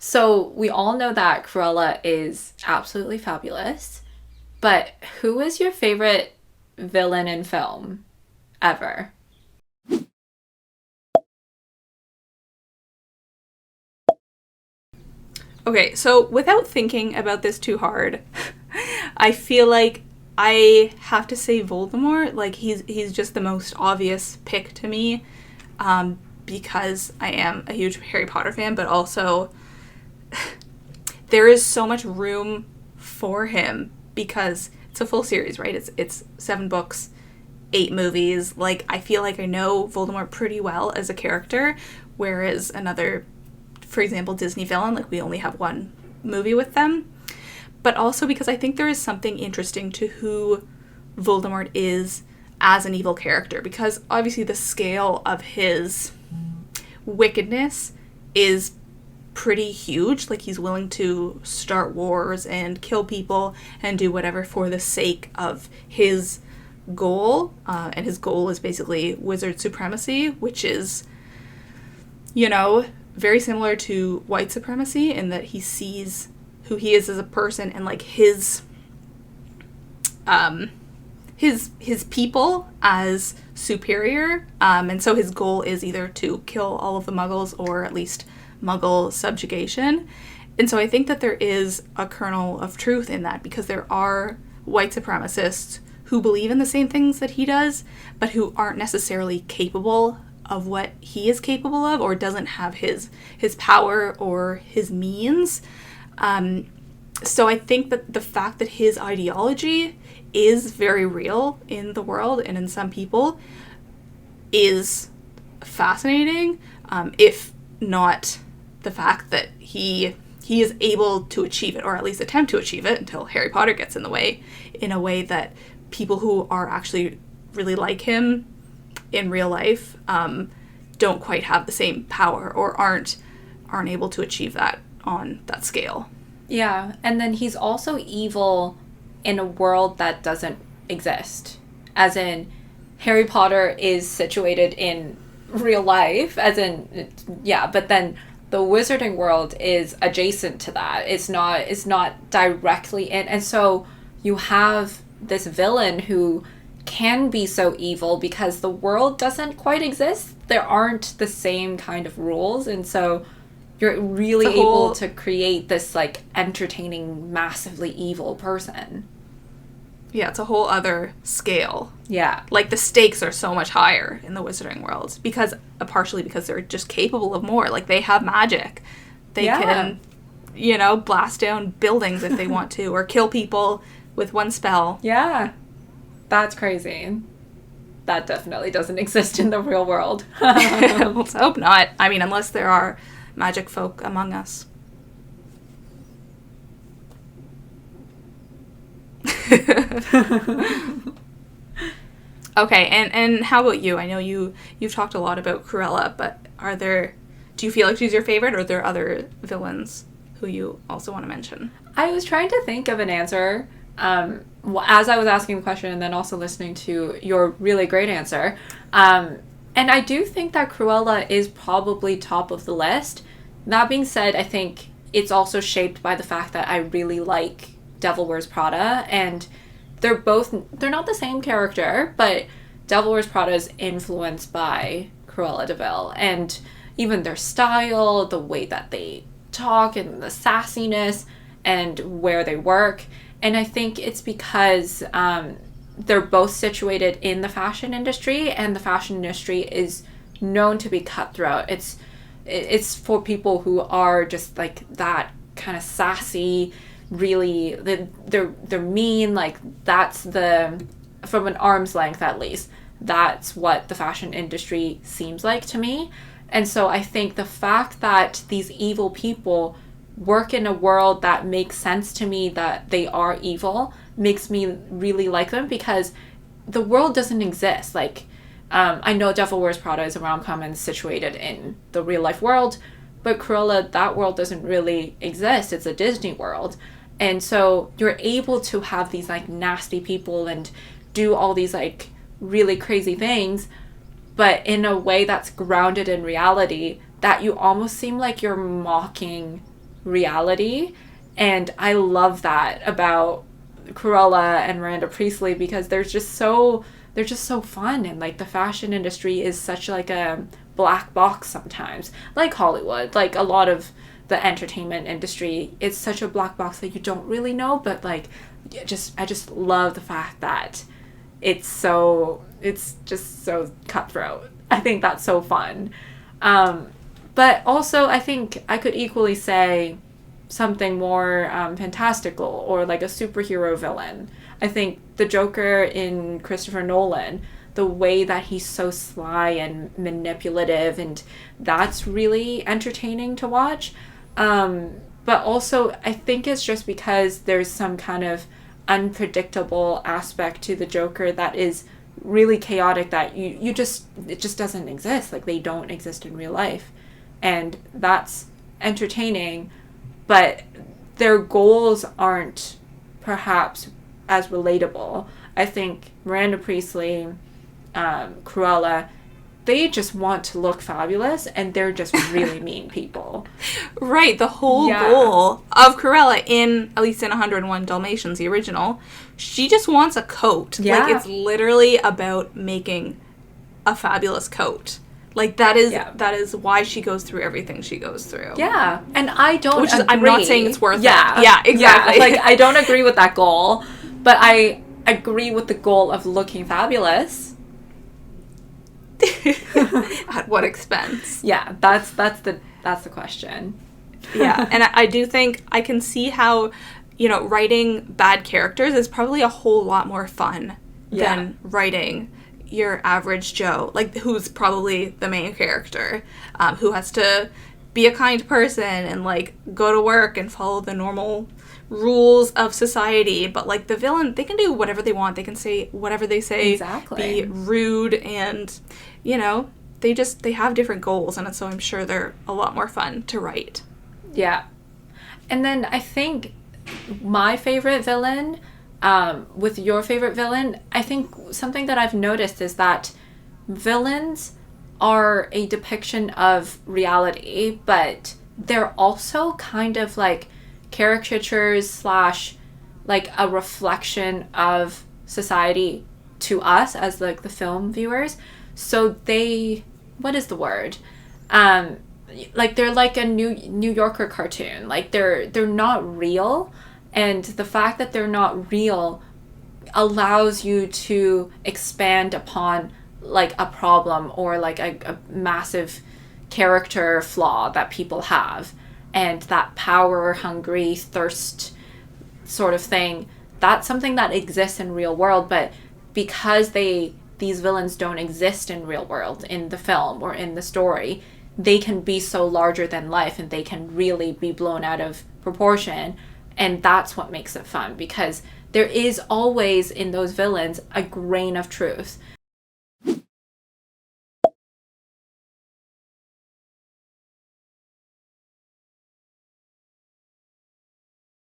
So we all know that Cruella is absolutely fabulous, but who is your favorite villain in film ever? Okay, so without thinking about this too hard, I feel like I have to say Voldemort. Like he's just the most obvious pick to me, because I am a huge Harry Potter fan, but also there is so much room for him because it's a full series, right? It's 7 books, 8 movies. Like I feel like I know Voldemort pretty well as a character, whereas another, for example, Disney villain, like we only have one movie with them. But also because I think there is something interesting to who Voldemort is as an evil character, because obviously the scale of his wickedness is pretty huge. Like he's willing to start wars and kill people and do whatever for the sake of his goal. And his goal is basically wizard supremacy, which is, you know, very similar to white supremacy in that he sees who he is as a person and like his people as superior, and so his goal is either to kill all of the muggles or at least muggle subjugation. And so I think that there is a kernel of truth in that, because there are white supremacists who believe in the same things that he does, but who aren't necessarily capable of what he is capable of, or doesn't have his power or his means. So I think that the fact that his ideology is very real in the world and in some people is fascinating, if not the fact that he is able to achieve it, or at least attempt to achieve it until Harry Potter gets in the way, in a way that people who are actually really like him in real life don't quite have the same power, or aren't able to achieve that on that scale. Yeah, and then he's also evil in a world that doesn't exist. As in, Harry Potter is situated in real life, as in, yeah, but then the wizarding world is adjacent to that. It's not directly in. And so you have this villain who can be so evil because the world doesn't quite exist. There aren't the same kind of rules, and so you're really able to create this like entertaining, massively evil person. Yeah, it's a whole other scale. Yeah. Like the stakes are so much higher in the wizarding world because partially because they're just capable of more. Like they have magic. They can, blast down buildings if they want to, or kill people with one spell. Yeah. That's crazy. That definitely doesn't exist in the real world. Let's hope not. I mean, unless there are magic folk among us. Okay, and how about you? I know you've talked a lot about Cruella, but do you feel like she's your favorite, or are there other villains who you also want to mention? I was trying to think of an answer as I was asking the question, and then also listening to your really great answer. And I do think that Cruella is probably top of the list. That being said, I think it's also shaped by the fact that I really like Devil Wears Prada, and they're not the same character, but Devil Wears Prada is influenced by Cruella de Vil, and even their style, the way that they talk, and the sassiness, and where they work. And I think it's because they're both situated in the fashion industry, and the fashion industry is known to be cutthroat. It's for people who are just like that kind of sassy, really, they're mean. Like that's from an arm's length at least, that's what the fashion industry seems like to me. And so I think the fact that these evil people work in a world that makes sense to me, that they are evil, makes me really like them, because the world doesn't exist. Like, I know Devil Wears Prada is a rom-com and situated in the real life world, but Cruella, that world doesn't really exist. It's a Disney world. And so you're able to have these like nasty people and do all these like really crazy things, but in a way that's grounded in reality, that you almost seem like you're mocking reality. And I love that about Cruella and Miranda Priestley, because they're just so fun, and like the fashion industry is such like a black box sometimes, like Hollywood, like a lot of the entertainment industry, it's such a black box that you don't really know, but like I just love the fact that it's just so cutthroat. I think that's so fun. But also I think I could equally say something more fantastical, or like a superhero villain. I think the Joker in Christopher Nolan, the way that he's so sly and manipulative, and that's really entertaining to watch. But also I think it's just because there's some kind of unpredictable aspect to the Joker that is really chaotic, that it just doesn't exist. Like, they don't exist in real life. And that's entertaining, but their goals aren't perhaps as relatable. I think Miranda Priestley, Cruella, they just want to look fabulous, and they're just really mean people. Right, the whole goal of Cruella, at least in 101 Dalmatians, the original, she just wants a coat. Yeah. Like, it's literally about making a fabulous coat. Like, that is why she goes through everything she goes through. Yeah, and I don't agree. I'm not saying it's worth it. Yeah, exactly. Yeah. Like, I don't agree with that goal, but I agree with the goal of looking fabulous. At what expense? Yeah, that's the question. Yeah, and I do think I can see how, writing bad characters is probably a whole lot more fun than writing your average Joe, like, who's probably the main character, who has to be a kind person and, like, go to work and follow the normal rules of society. But, like, the villain, they can do whatever they want. They can say whatever they say. Exactly. Be rude, and, they have different goals, and so I'm sure they're a lot more fun to write. Yeah. And then I think my favorite villain, with your favorite villain, I think something that I've noticed is that villains are a depiction of reality, but they're also kind of like caricatures / like a reflection of society to us as like the film viewers. So what is the word? Like, they're like a New Yorker cartoon. Like, they're not real. And the fact that they're not real allows you to expand upon, like, a problem or, like, a massive character flaw that people have. And that power-hungry thirst sort of thing, that's something that exists in real world. But because these villains don't exist in real world, in the film or in the story, they can be so larger than life, and they can really be blown out of proportion. And that's what makes it fun, because there is always in those villains a grain of truth.